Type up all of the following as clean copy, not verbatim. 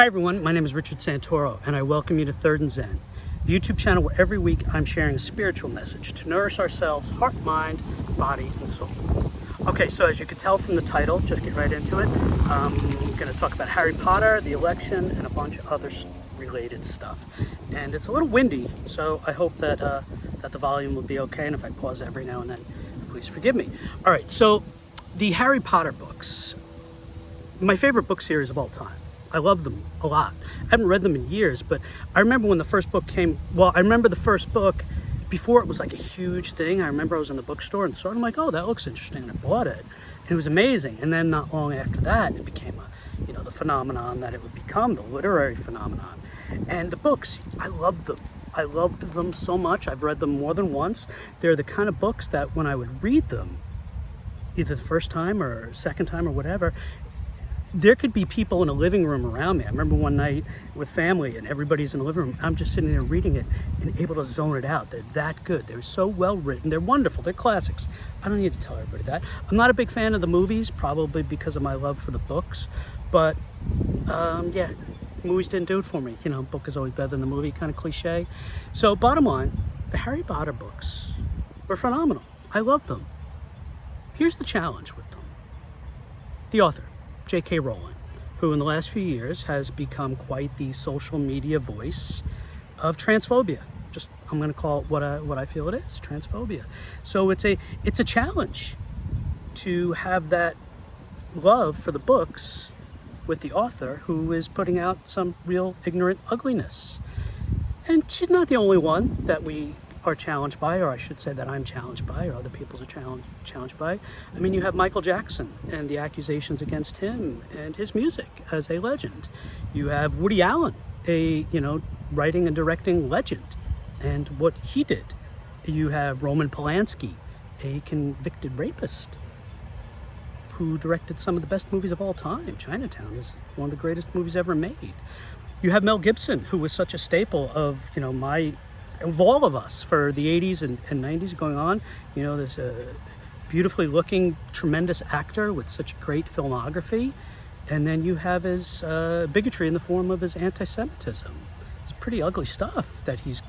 Hi everyone, my name is Richard Santoro and I welcome you to Third and Zen, the YouTube channel where every week I'm sharing a spiritual message to nourish ourselves, heart, mind, body, and soul. Okay, so as you can tell from the title, just get right into it. I'm going to talk about Harry Potter, the election, and a bunch of other related stuff. And it's a little windy, so I hope that the volume will be okay, and if I pause every now and then, please forgive me. All right, so the Harry Potter books, my favorite book series of all time. I love them a lot. I haven't read them in years, but I remember when the first book came, I remember the first book before it was like a huge thing. I remember I was in the bookstore and saw it, I'm like, oh, that looks interesting, and I bought it. And it was amazing. And then not long after that, it became the phenomenon that it would become, the literary phenomenon. And the books, I loved them. I loved them so much. I've read them more than once. They're the kind of books that when I would read them, either the first time or second time or whatever, there could be people in a living room around me. I remember one night with family and everybody's in the living room. I'm just sitting there reading it and able to zone it out. They're that good. They're so well written. They're wonderful. They're classics. I don't need to tell everybody that. I'm not a big fan of the movies, probably because of my love for the books. But yeah, movies didn't do it for me. Book is always better than the movie, kind of cliche. So bottom line, the Harry Potter books were phenomenal. I love them. Here's the challenge with them. The author, J.K. Rowling, who in the last few years has become quite the social media voice of transphobia. I'm going to call it what I feel it is, transphobia. So it's a challenge to have that love for the books with the author who is putting out some real ignorant ugliness. And she's not the only one that we are challenged by, or I should say that I'm challenged by, or other people are challenged by. I mean, you have Michael Jackson and the accusations against him and his music as a legend. You have Woody Allen, a writing and directing legend, and what he did. You have Roman Polanski, a convicted rapist who directed some of the best movies of all time. Chinatown is one of the greatest movies ever made. You have Mel Gibson, who was such a staple of of all of us for the 80s and 90s going on. There's a beautifully looking, tremendous actor with such great filmography. And then you have his bigotry in the form of his anti-Semitism. It's pretty ugly stuff that he's,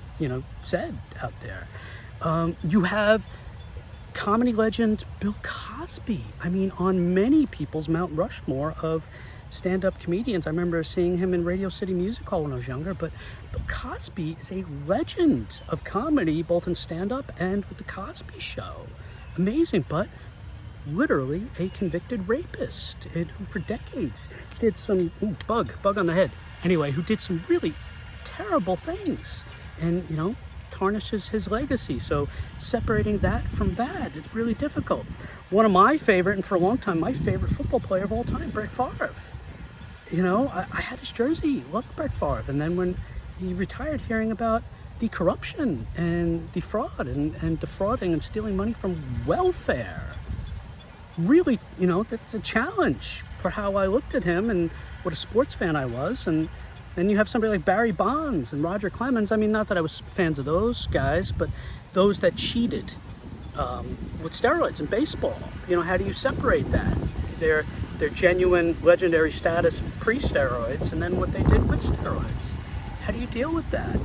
said out there. You have comedy legend Bill Cosby. I mean, on many people's Mount Rushmore of stand-up comedians. I remember seeing him in Radio City Music Hall when I was younger, but Bill Cosby is a legend of comedy, both in stand-up and with The Cosby Show. Amazing, but literally a convicted rapist who for decades did some, bug on the head. Anyway, who did some really terrible things and, tarnishes his legacy. So separating that from that, it's really difficult. One of my favorite, and for a long time, my favorite football player of all time, Brett Favre. I had his jersey, loved Brett Favre. And then when he retired, hearing about the corruption and the fraud and defrauding and stealing money from welfare, really, that's a challenge for how I looked at him and what a sports fan I was. And then you have somebody like Barry Bonds and Roger Clemens. I mean, not that I was fans of those guys, but those that cheated with steroids in baseball. How do you separate that? Their genuine legendary status pre-steroids and then what they did with steroids. How do you deal with that?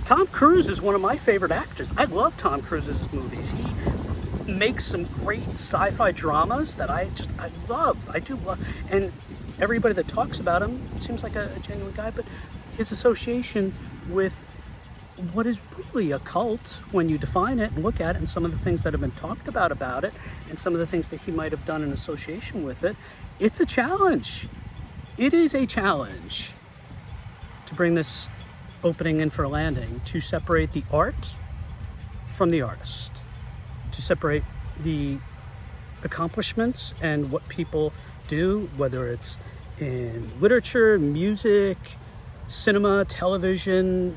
Tom Cruise is one of my favorite actors. I love Tom Cruise's movies. He makes some great sci-fi dramas that I love. I do love. And everybody that talks about him seems like a genuine guy, but his association with what is really a cult when you define it and look at it, and some of the things that have been talked about it, and some of the things that he might have done in association with it, it's a challenge. It is a challenge to bring this opening in for a landing, to separate the art from the artist, to separate the accomplishments and what people do, whether it's in literature, music, cinema, television,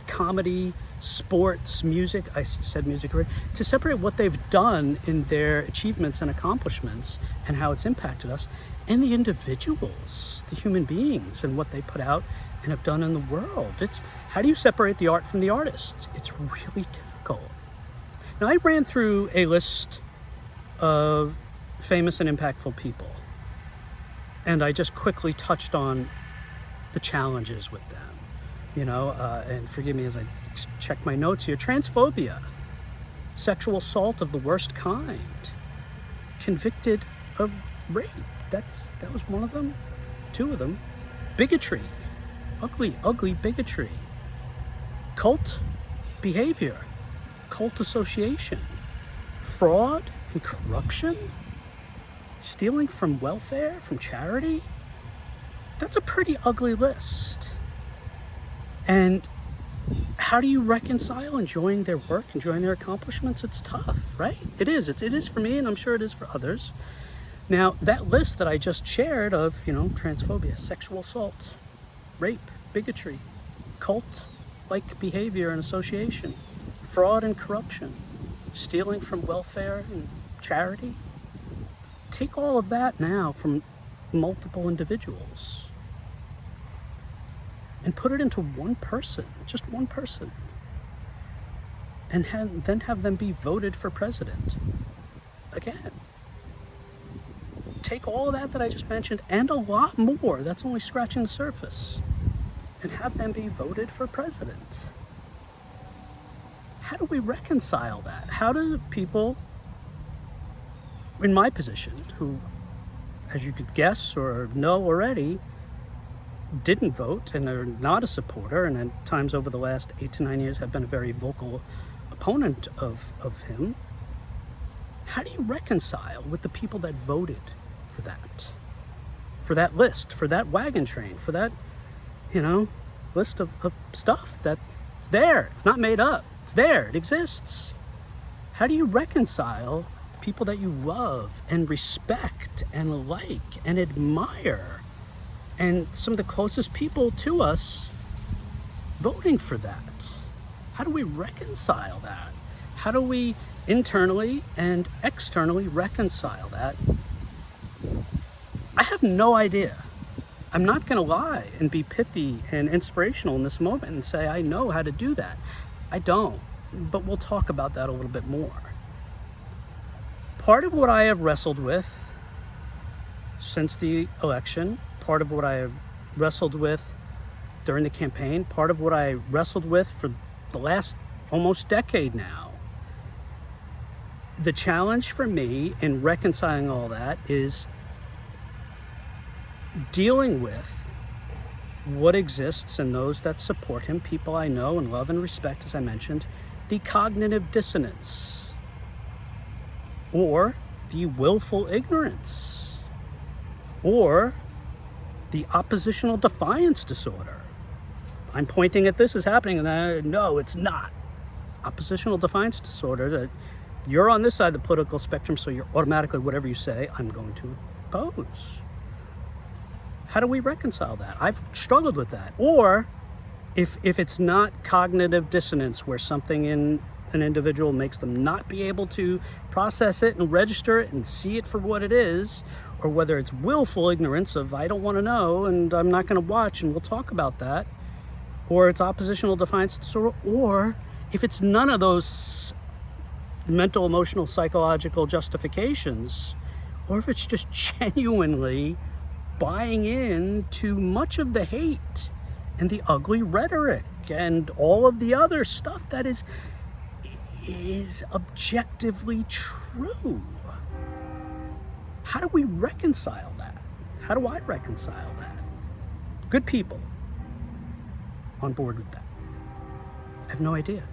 comedy, sports, music, I said music already, to separate what they've done in their achievements and accomplishments and how it's impacted us, and the individuals, the human beings, and what they put out and have done in the world. It's how do you separate the art from the artist? It's really difficult. Now, I ran through a list of famous and impactful people, and I just quickly touched on the challenges with them. And forgive me as I check my notes here. Transphobia, sexual assault of the worst kind, convicted of rape. That was one of them, two of them. Bigotry, ugly bigotry. Cult behavior, cult association, fraud and corruption, stealing from welfare, from charity. That's a pretty ugly list. And how do you reconcile enjoying their work, enjoying their accomplishments? It's tough, right? It is. It is for me, and I'm sure it is for others. Now, that list that I just shared of, transphobia, sexual assault, rape, bigotry, cult-like behavior and association, fraud and corruption, stealing from welfare and charity. Take all of that now from multiple individuals and put it into one person, just one person, and then have them be voted for president again. Take all of that I just mentioned and a lot more, that's only scratching the surface, and have them be voted for president. How do we reconcile that? How do people in my position, who, as you could guess or know already, didn't vote and are not a supporter, and at times over the last 8 to 9 years have been a very vocal opponent of him, how do you reconcile with the people that voted for that list, for that wagon train, for that, list of stuff that it's there, it's not made up, it's there, it exists? How do you reconcile people that you love and respect and like and admire, and some of the closest people to us voting for that? How do we reconcile that? How do we internally and externally reconcile that? I have no idea. I'm not going to lie and be pithy and inspirational in this moment and say I know how to do that. I don't, but we'll talk about that a little bit more. Part of what I have wrestled with since the election, part of what I have wrestled with during the campaign, part of what I wrestled with for the last almost decade now, the challenge for me in reconciling all that is dealing with what exists in those that support him, people I know and love and respect, as I mentioned, the cognitive dissonance, or the willful ignorance, or the oppositional defiance disorder. I'm pointing at this as happening, and no, it's not. Oppositional defiance disorder, that you're on this side of the political spectrum, so you're automatically, whatever you say, I'm going to oppose. How do we reconcile that? I've struggled with that. Or if it's not cognitive dissonance, where something in an individual makes them not be able to process it and register it and see it for what it is, or whether it's willful ignorance of I don't want to know and I'm not going to watch and we'll talk about that, or it's oppositional defiance disorder, or if it's none of those mental, emotional, psychological justifications, or if it's just genuinely buying in to much of the hate and the ugly rhetoric and all of the other stuff that is objectively true. How do we reconcile that? How do I reconcile that? Good people on board with that. I have no idea.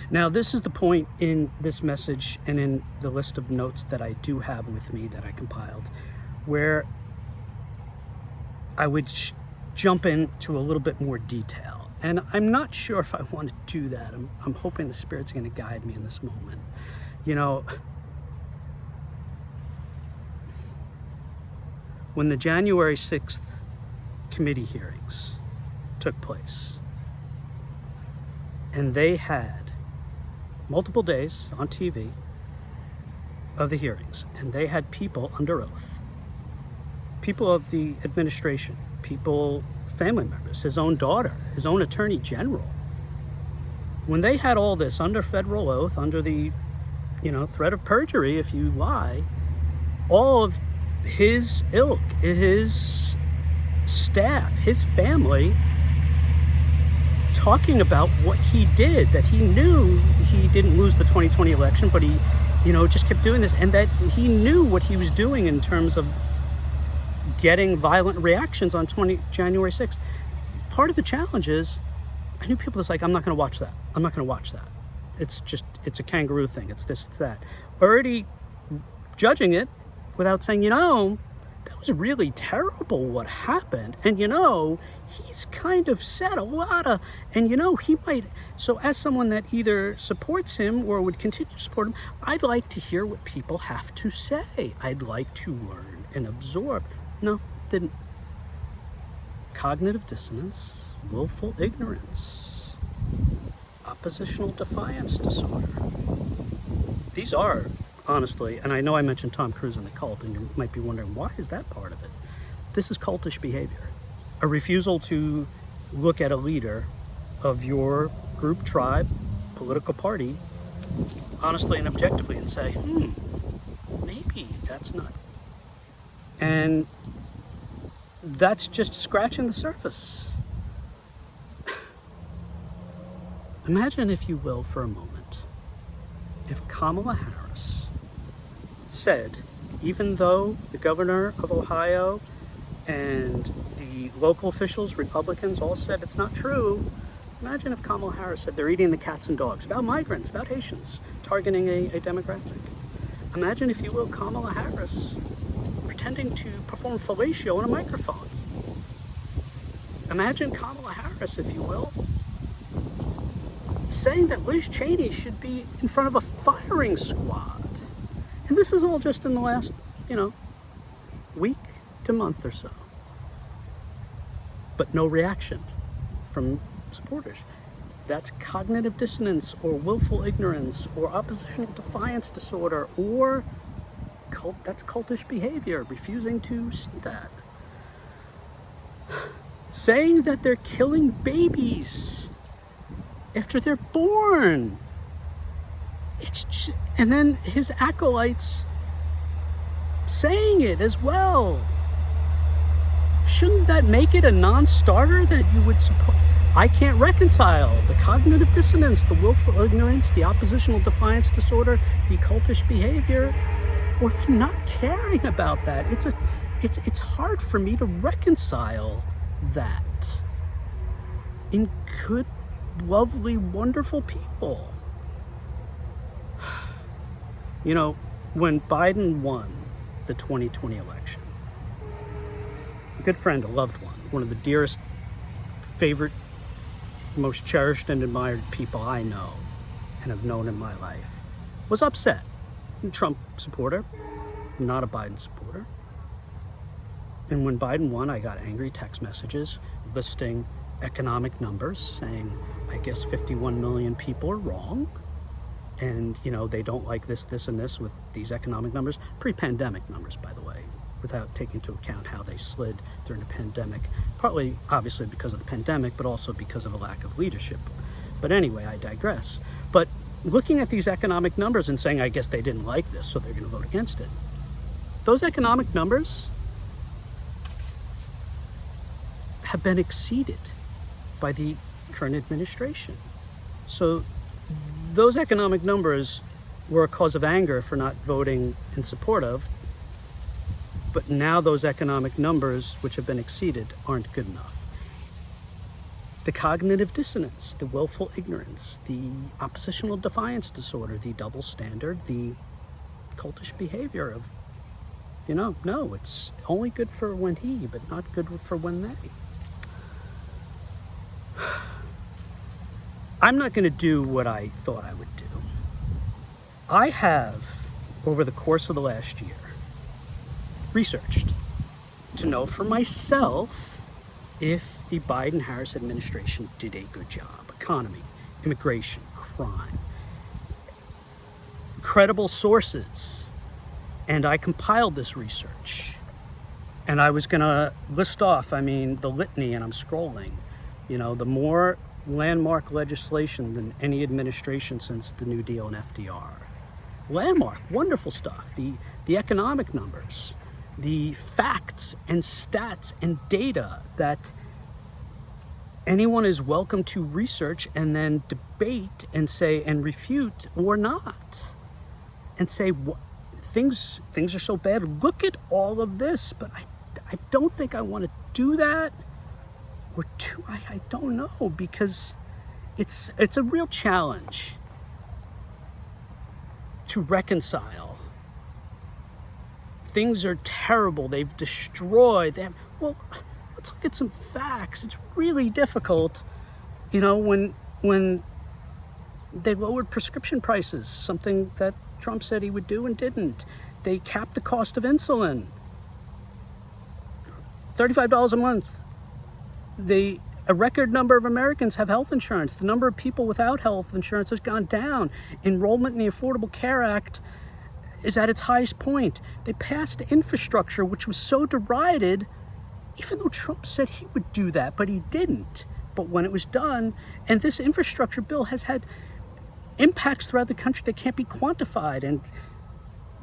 Now, this is the point in this message and in the list of notes that I do have with me that I compiled, where I would jump into a little bit more detail. And I'm not sure if I want to do that. I'm hoping the Spirit's going to guide me in this moment. When the January 6th committee hearings took place, and they had multiple days on TV of the hearings, and they had people under oath, people of the administration, people, family members, his own daughter, his own attorney general. When they had all this under federal oath, under the, threat of perjury if you lie, all of his ilk, his staff, his family, talking about what he did, that he knew he didn't lose the 2020 election, but he, just kept doing this, and that he knew what he was doing in terms of getting violent reactions on January 6th. Part of the challenge is, I knew people that's like, I'm not going to watch that. I'm not going to watch that. It's a kangaroo thing. It's this, it's that. Already judging it without saying, that was really terrible what happened. And he's kind of said a lot of, and he might, so as someone that either supports him or would continue to support him, I'd like to hear what people have to say. I'd like to learn and absorb. No, didn't. Cognitive dissonance, willful ignorance, oppositional defiance disorder. These are, honestly, and I know I mentioned Tom Cruise and the cult, and you might be wondering, why is that part of it? This is cultish behavior. A refusal to look at a leader of your group, tribe, political party, honestly and objectively, and say, maybe that's not. And that's just scratching the surface. Imagine, if you will, for a moment, if Kamala Harris said, even though the governor of Ohio and the local officials, Republicans, all said it's not true, imagine if Kamala Harris said they're eating the cats and dogs, about migrants, about Haitians, targeting a demographic. Imagine, if you will, Kamala Harris pretending to perform fellatio on a microphone. Imagine Kamala Harris, if you will, saying that Liz Cheney should be in front of a firing squad. And this is all just in the last, week to month or so. But no reaction from supporters. That's cognitive dissonance or willful ignorance or oppositional defiance disorder, or that's cultish behavior, refusing to see that. Saying that they're killing babies after they're born. It's just, and then his acolytes saying it as well. Shouldn't that make it a non-starter that you would support? I can't reconcile the cognitive dissonance, the willful ignorance, the oppositional defiance disorder, the cultish behavior, or the not caring about that. It's hard for me to reconcile that in good, lovely, wonderful people. When Biden won the 2020 election, a good friend, a loved one of the dearest, favorite, most cherished and admired people I know and have known in my life, was upset. A Trump supporter, not a Biden supporter. And when Biden won, I got angry text messages listing economic numbers saying, I guess 51 million people are wrong. And, they don't like this, and this with these economic numbers. Pre-pandemic numbers, by the way, without taking into account how they slid during the pandemic. Partly, obviously, because of the pandemic, but also because of a lack of leadership. But anyway, I digress. But looking at these economic numbers and saying, I guess they didn't like this, so they're going to vote against it. Those economic numbers have been exceeded by the current administration. So those economic numbers were a cause of anger for not voting in support of, but now those economic numbers, which have been exceeded, aren't good enough. The cognitive dissonance, the willful ignorance, the oppositional defiance disorder, the double standard, the cultish behavior of, no, it's only good for when he, but not good for when they. I'm not going to do what I thought I would do. I have, over the course of the last year, researched to know for myself if the Biden-Harris administration did a good job. Economy, immigration, crime, credible sources. And I compiled this research. And I was going to list off, the litany, and I'm scrolling. The more landmark legislation than any administration since the New Deal and FDR. Landmark, wonderful stuff. The economic numbers, the facts and stats and data that anyone is welcome to research and then debate and say and refute or not, and say things are so bad. Look at all of this, but I don't think I want to do that. Or I don't know, because it's a real challenge to reconcile. Things are terrible. They've destroyed them. Well, let's look at some facts. It's really difficult, when they lowered prescription prices, something that Trump said he would do and didn't. They capped the cost of insulin, $35 a month. A record number of Americans have health insurance. The number of people without health insurance has gone down. Enrollment in the Affordable Care Act is at its highest point. They passed infrastructure, which was so derided, even though Trump said he would do that, but he didn't. But when it was done, and this infrastructure bill has had impacts throughout the country that can't be quantified, and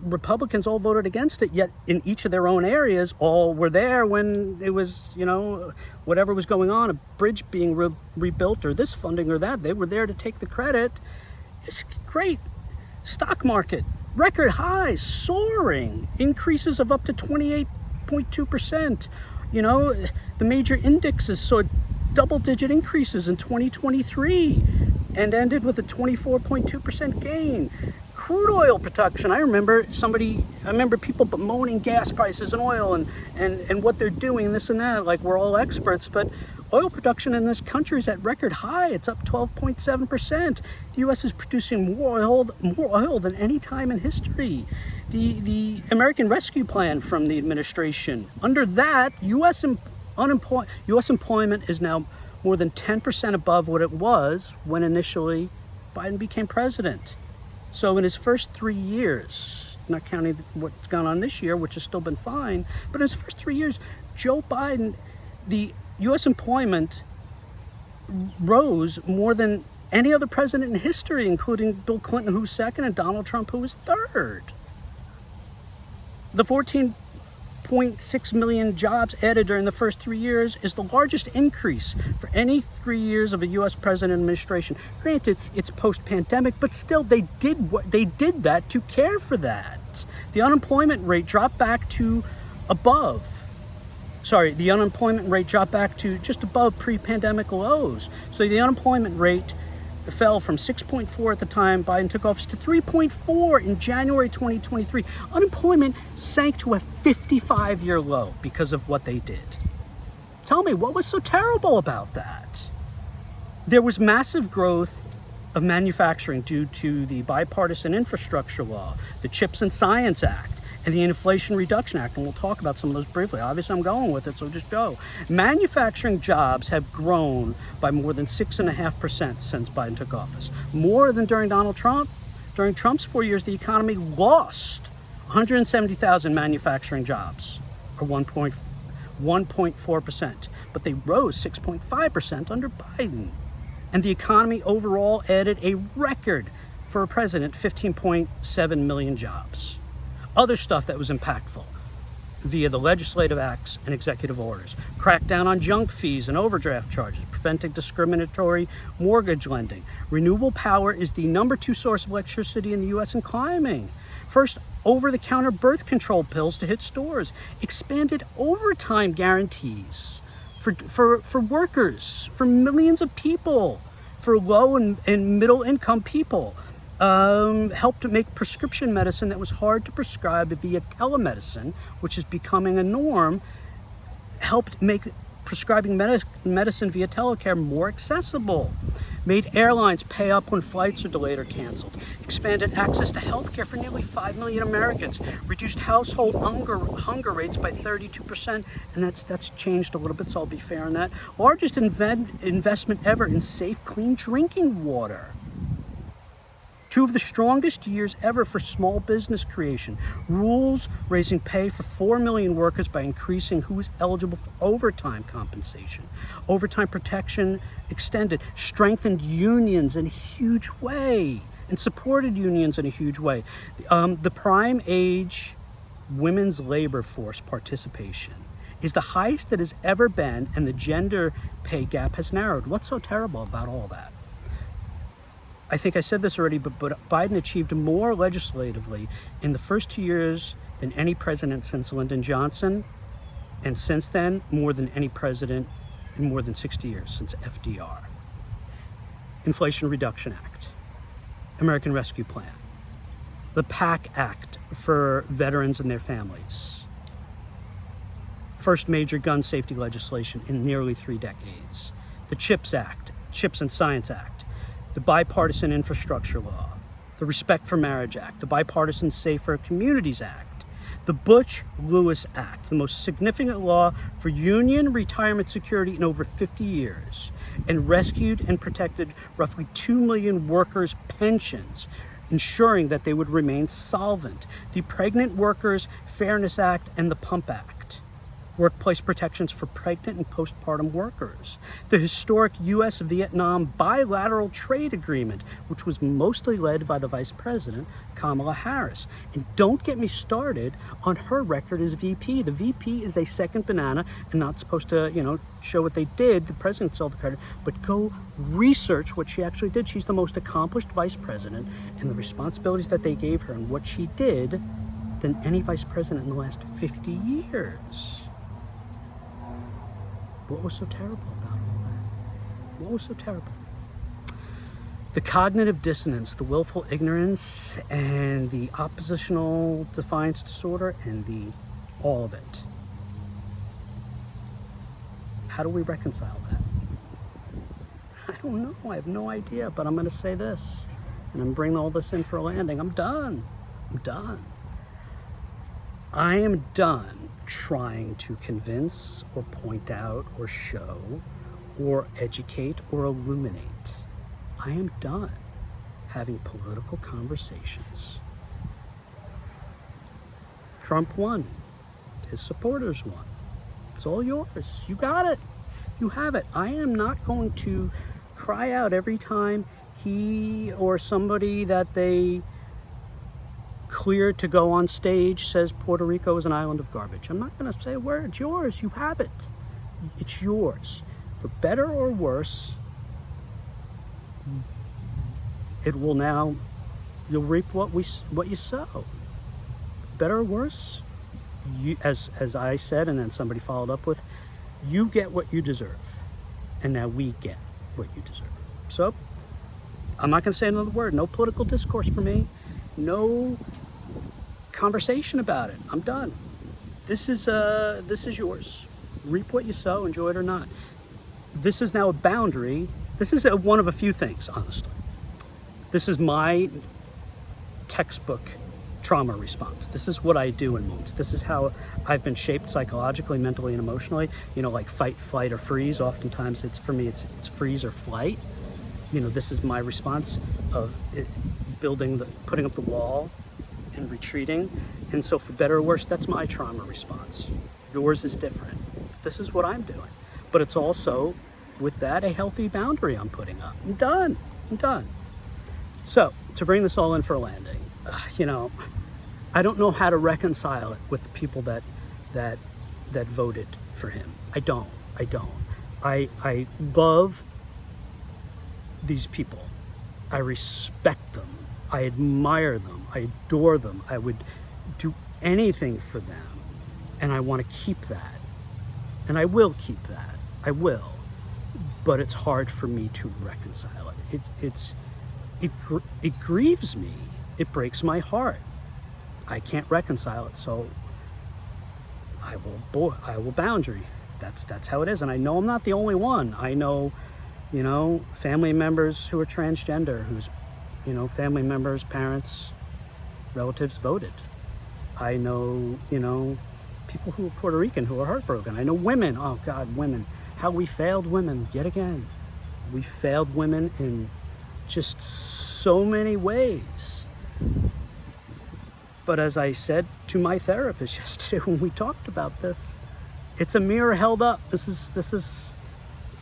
Republicans all voted against it, yet in each of their own areas all were there when it was, whatever was going on, a bridge being rebuilt or this funding or that, they were there to take the credit. It's great. Stock market, record highs, soaring, increases of up to 28.2%. The major indexes saw double-digit increases in 2023 and ended with a 24.2% gain. Crude oil production. I remember people bemoaning gas prices and oil and what they're doing, this and that, like we're all experts, but oil production in this country is at record high. It's up 12.7%. The U.S. is producing more oil than any time in history. The American Rescue Plan from the administration, under that, U.S. employment is now more than 10% above what it was when initially Biden became president. So in his first 3 years, not counting what's gone on this year, which has still been fine, but in his first 3 years, Joe Biden, the U.S. employment rose more than any other president in history, including Bill Clinton, who was second, and Donald Trump, who was third. The 14.6 million jobs added during the first 3 years is the largest increase for any 3 years of a U.S. president administration. Granted, it's post-pandemic, but still, they did that to care for that. The unemployment rate dropped back to just above pre-pandemic lows. So the unemployment rate fell from 6.4 at the time Biden took office to 3.4 in January 2023. Unemployment sank to a 55-year low because of what they did. Tell me, what was so terrible about that? There was massive growth of manufacturing due to the bipartisan infrastructure law, the CHIPS and Science Act, and the Inflation Reduction Act, and we'll talk about some of those briefly. Obviously, I'm going with it, so just go. Manufacturing jobs have grown by more than 6.5% since Biden took office. More than during Donald Trump. During Trump's 4 years, the economy lost 170,000 manufacturing jobs, or 1.4%, but they rose 6.5% under Biden. And the economy overall added a record for a president, 15.7 million jobs. Other stuff that was impactful via the legislative acts and executive orders: crack down on junk fees and overdraft charges, preventing discriminatory mortgage lending. Renewable power is the number 2 source of electricity in the U.S. and climbing. First, over-the-counter birth control pills to hit stores. Expanded overtime guarantees for workers, for millions of people, for low and middle income people. Helped to make prescription medicine that was hard to prescribe via telemedicine, which is becoming a norm, helped make prescribing medicine via telecare more accessible, made airlines pay up when flights are delayed or canceled, expanded access to health care for nearly 5 million Americans, reduced household hunger rates by 32%, and that's changed a little bit, so I'll be fair on that. Largest investment ever in safe, clean drinking water. 2 of the strongest years ever for small business creation. Rules raising pay for 4 million workers by increasing who is eligible for overtime compensation. Overtime protection extended. Strengthened unions in a huge way and supported unions in a huge way. The prime age women's labor force participation is the highest it has ever been, and the gender pay gap has narrowed. What's so terrible about all that? I think I said this already, but Biden achieved more legislatively in the first 2 years than any president since Lyndon Johnson, and since then, more than any president in more than 60 years, since FDR. Inflation Reduction Act, American Rescue Plan, the PAC Act for veterans and their families, first major gun safety legislation in nearly 3 decades, the CHIPS Act, Chips and Science Act, the Bipartisan Infrastructure Law, the Respect for Marriage Act, the Bipartisan Safer Communities Act, the Butch-Lewis Act, the most significant law for union retirement security in over 50 years, and rescued and protected roughly 2 million workers' pensions, ensuring that they would remain solvent. The Pregnant Workers Fairness Act and the Pump Act, workplace protections for pregnant and postpartum workers. The historic U.S.-Vietnam bilateral trade agreement, which was mostly led by the Vice President, Kamala Harris. And don't get me started on her record as VP. The VP is a second banana and not supposed to, show what they did. The president saw the credit, but go research what she actually did. She's the most accomplished vice president, and the responsibilities that they gave her and what she did than any vice president in the last 50 years. What was so terrible about all that? What was so terrible? The cognitive dissonance, the willful ignorance, and the oppositional defiance disorder, and all of it. How do we reconcile that? I don't know. I have no idea, but I'm going to say this, and I'm bringing all this in for a landing. I'm done. I am done trying to convince or point out or show or educate or illuminate. I am done having political conversations. Trump won. His supporters won. It's all yours. You got it. You have it. I am not going to cry out every time he or somebody that they cleared to go on stage says Puerto Rico is an island of garbage. I'm not going to say a word. It's yours. You have it. It's yours. For better or worse, it will now, you'll reap what you sow. For better or worse, you, as I said, and then somebody followed up with, you get what you deserve. And now we get what you deserve. So, I'm not going to say another word. No political discourse for me. No conversation about it. I'm done. This is yours. Reap what you sow, enjoy it or not. This is now a boundary. This is one of a few things, honestly. This is my textbook trauma response. This is what I do in moments. This is how I've been shaped psychologically, mentally, and emotionally. Like fight, flight, or freeze. Oftentimes, for me, it's freeze or flight. This is my response of putting up the wall and retreating. And so for better or worse, that's my trauma response. Yours is different. This is what I'm doing. But it's also, with that, a healthy boundary I'm putting up. I'm done. So, to bring this all in for a landing, I don't know how to reconcile it with the people that voted for him. I don't. I love these people. I respect them. I admire them. I adore them. I would do anything for them. And I want to keep that. And I will keep that. I will. But it's hard for me to reconcile it. It grieves me. It breaks my heart. I can't reconcile it, so I will boundary. That's how it is. And I know I'm not the only one. I know, family members who are transgender, whose, family members, parents, relatives voted. I know, people who are Puerto Rican who are heartbroken. I know women. Oh God, women. How we failed women yet again. We failed women in just so many ways. But as I said to my therapist yesterday when we talked about this, it's a mirror held up. This is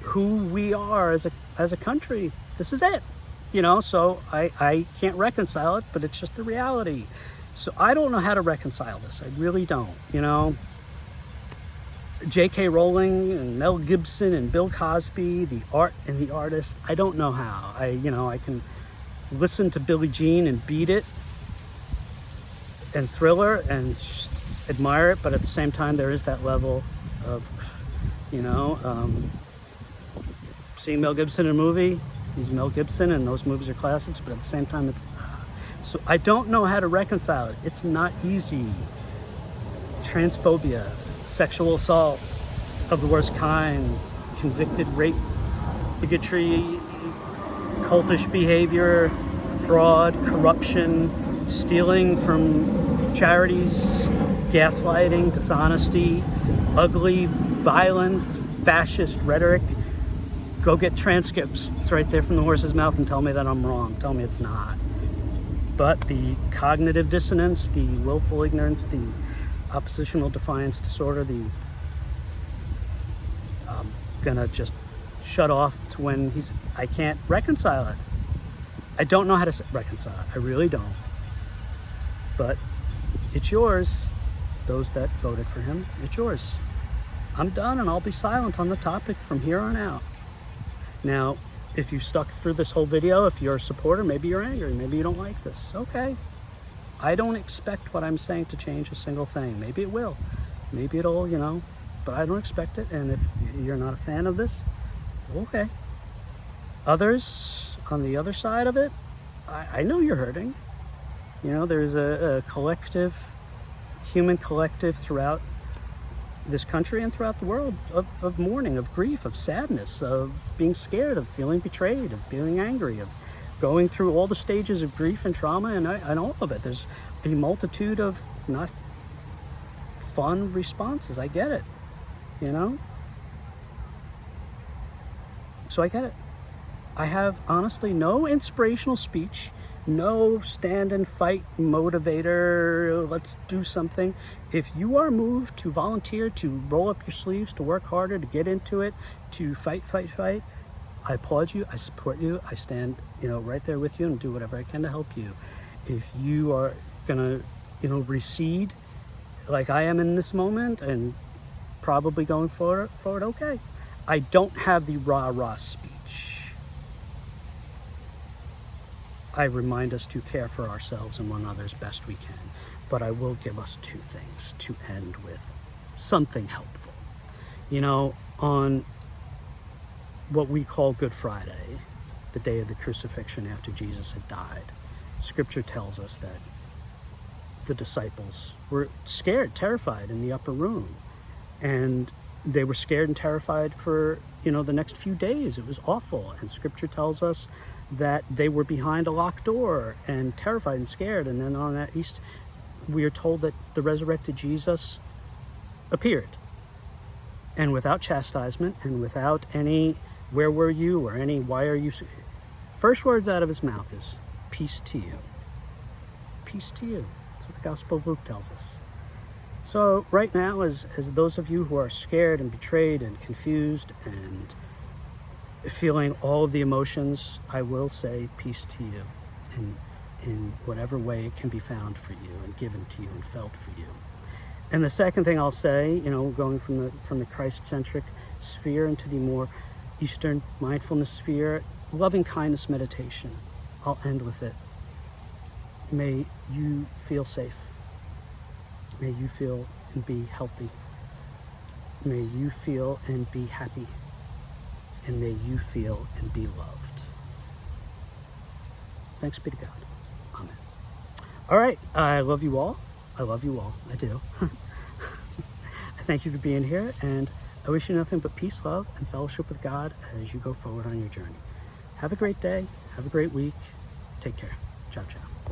who we are as a country. This is it. So I can't reconcile it, but it's just the reality. So I don't know how to reconcile this. I really don't. You know, J.K. Rowling and Mel Gibson and Bill Cosby, the art and the artist. I don't know how. I can listen to Billie Jean and Beat It and Thriller and just admire it, but at the same time, there is that level of, seeing Mel Gibson in a movie. He's Mel Gibson, and those movies are classics, but at the same time, so I don't know how to reconcile it. It's not easy. Transphobia, sexual assault of the worst kind, convicted rape, bigotry, cultish behavior, fraud, corruption, stealing from charities, gaslighting, dishonesty, ugly, violent, fascist rhetoric. Go get transcripts. It's right there from the horse's mouth and tell me that I'm wrong. Tell me it's not. But the cognitive dissonance, the willful ignorance, the oppositional defiance disorder, I'm gonna just shut off to when I can't reconcile it. I don't know how to reconcile it. I really don't. But it's yours. Those that voted for him, it's yours. I'm done, and I'll be silent on the topic from here on out. Now, if you've stuck through this whole video, if you're a supporter, maybe you're angry, maybe you don't like this. Okay. I don't expect what I'm saying to change a single thing. Maybe it will. Maybe it'll, but I don't expect it. And if you're not a fan of this, okay. Others on the other side of it, I know you're hurting. There's a collective, human collective throughout this country and throughout the world of mourning, of grief, of sadness, of being scared, of feeling betrayed, of feeling angry, of going through all the stages of grief and trauma and all of it. There's a multitude of not fun responses. I get it, So I get it. I have honestly no inspirational speech, no stand and fight motivator, let's do something. If you are moved to volunteer, to roll up your sleeves, to work harder, to get into it, to fight, I applaud you, I support you, I stand, right there with you and do whatever I can to help you. If you are gonna, recede like I am in this moment and probably going forward, okay. I don't have the rah-rah speech. I remind us to care for ourselves and one another as best we can. But I will give us two things to end with something helpful. On what we call Good Friday, the day of the crucifixion after Jesus had died, Scripture tells us that the disciples were scared, terrified in the upper room. And they were scared and terrified for, the next few days. It was awful. And Scripture tells us that they were behind a locked door and terrified and scared. And then on that east, we are told that the resurrected Jesus appeared. And without chastisement and without any, where were you, or any, why are you, first words out of his mouth is, peace to you. Peace to you. That's what the Gospel of Luke tells us. So right now, as those of you who are scared and betrayed and confused and feeling all of the emotions, I will say peace to you in whatever way it can be found for you and given to you and felt for you. And the second thing I'll say, going from the Christ-centric sphere into the more Eastern mindfulness sphere, loving kindness meditation. I'll end with it. May you feel safe. May you feel and be healthy. May you feel and be happy. And may you feel and be loved. Thanks be to God. Amen. All right. I love you all. I love you all. I do. I thank you for being here, and I wish you nothing but peace, love, and fellowship with God as you go forward on your journey. Have a great day. Have a great week. Take care. Ciao, ciao.